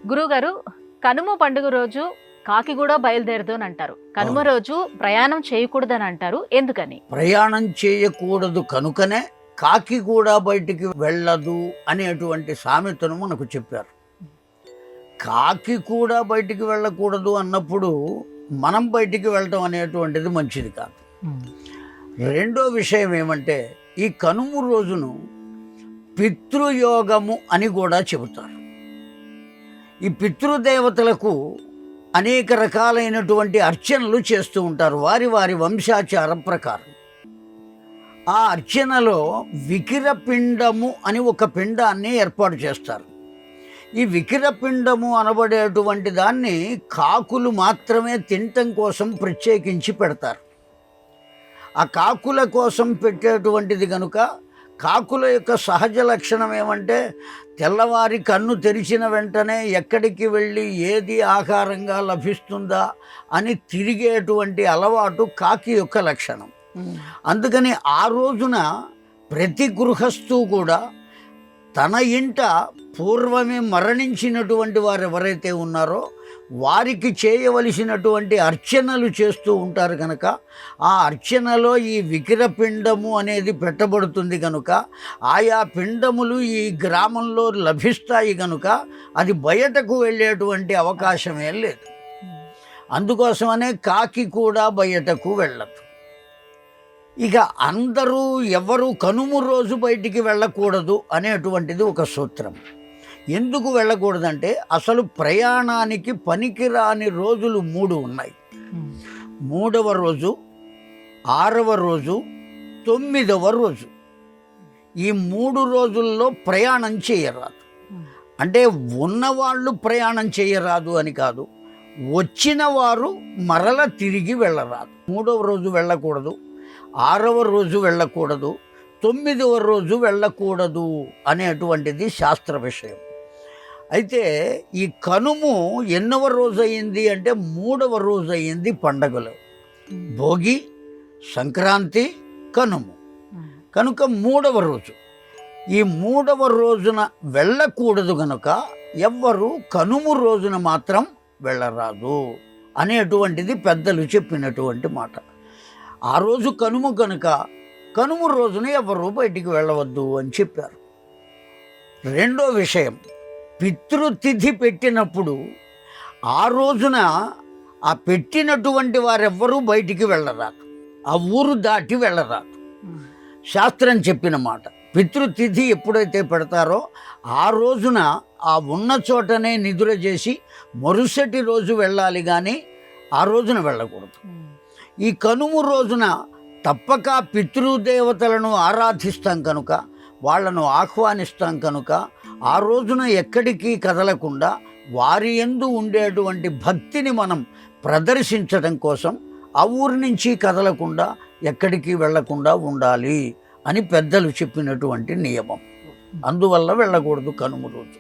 గురువుగారు, కనుమ పండుగ రోజు కాకి కూడా బయలుదేరదు అని అంటారు. కనుమ అవును. రోజు ప్రయాణం చేయకూడదని అంటారు. ఎందుకని? ప్రయాణం చేయకూడదు కనుకనే కాకి కూడా బయటికి వెళ్ళదు అనేటువంటి సామెతను మనకు చెప్పారు. కాకి కూడా బయటికి వెళ్ళకూడదు అన్నప్పుడు మనం బయటికి వెళ్ళటం అనేటువంటిది మంచిది కాదు. రెండో విషయం ఏమంటే, ఈ కనుమ రోజును పితృయోగము అని కూడా చెబుతారు. ఈ పితృదేవతలకు అనేక రకాలైనటువంటి అర్చనలు చేస్తూ ఉంటారు వారి వారి వంశాచారం ప్రకారం. ఆ అర్చనలో వికిరపిండము అని ఒక పిండాన్ని ఏర్పాటు చేస్తారు. ఈ వికిరపిండము అనబడేటువంటి దాన్ని కాకులు మాత్రమే తినటం కోసం ప్రత్యేకించి పెడతారు. ఆ కాకుల కోసం పెట్టేటువంటిది కనుక కాకుల యొక్క సహజ లక్షణం ఏమంటే, తెల్లవారి కన్ను తెరిచిన వెంటనే ఎక్కడికి వెళ్ళి ఏది ఆహారంగా లభిస్తుందా అని తిరిగేటువంటి అలవాటు కాకి యొక్క లక్షణం. అందుకని ఆ రోజున ప్రతి గృహస్థు కూడా తన ఇంట పూర్వమే మరణించినటువంటి వారు ఎవరైతే ఉన్నారో వారికి చేయవలసినటువంటి అర్చనలు చేస్తూ ఉంటారు కనుక ఆ అర్చనలో ఈ వికిరపిండము అనేది పెట్టబడుతుంది కనుక ఆయా పిండములు ఈ గ్రామంలో లభిస్తాయి కనుక అది బయటకు వెళ్ళేటువంటి అవకాశమే లేదు. అందుకోసమనే కాకి కూడా బయటకు వెళ్ళదు. ఇక అందరూ ఎవరు కనుమ రోజు బయటికి వెళ్ళకూడదు అనేటువంటిది ఒక సూత్రం. ఎందుకు వెళ్ళకూడదంటే, అసలు ప్రయాణానికి పనికిరాని రోజులు 3 ఉన్నాయి. 3వ రోజు, 6వ రోజు, 9వ రోజు. ఈ 3 రోజుల్లో ప్రయాణం చేయరాదు. అంటే ఉన్నవాళ్ళు ప్రయాణం చేయరాదు అని కాదు, వచ్చిన వారు మరల తిరిగి వెళ్ళరాదు. 3వ రోజు వెళ్ళకూడదు, 6వ రోజు వెళ్ళకూడదు, 9వ రోజు వెళ్ళకూడదు అనేటువంటిది శాస్త్ర విషయం. అయితే ఈ కనుము ఎన్నవ రోజు అయింది అంటే 3వ రోజు అయింది పండగలో. భోగి, సంక్రాంతి, కనుము కనుక 3వ రోజు. ఈ 3వ రోజున వెళ్ళకూడదు కనుక ఎవ్వరు కనుము రోజున మాత్రం వెళ్ళరాదు అనేటువంటిది పెద్దలు చెప్పినటువంటి మాట. ఆ రోజు కనుమ కనుక కనుమ రోజున ఎవరు బయటికి వెళ్ళవద్దు అని చెప్పారు. రెండో విషయం, పితృతిథి పెట్టినప్పుడు ఆ రోజున ఆ పెట్టినటువంటి వారెవ్వరూ బయటికి వెళ్ళరాదు, ఆ ఊరు దాటి వెళ్ళరాదు. శాస్త్రం చెప్పిన మాట. పితృతిథి ఎప్పుడైతే పెడతారో ఆ రోజున ఆ ఉన్న చోటనే నిద్ర చేసి మరుసటి రోజు వెళ్ళాలి, కానీ ఆ రోజున వెళ్ళకూడదు. ఈ కనుమ రోజున తప్పక పితృదేవతలను ఆరాధిస్తాం కనుక, వాళ్లను ఆహ్వానిస్తాం కనుక ఆ రోజున ఎక్కడికి కదలకుండా వారి యందు ఉండేటువంటి భక్తిని మనం ప్రదర్శించడం కోసం ఆ ఊరి నుంచి కదలకుండా ఎక్కడికి వెళ్లకుండా ఉండాలి అని పెద్దలు చెప్పినటువంటి నియమం. అందువల్ల వెళ్ళకూడదు కనుమ రోజు.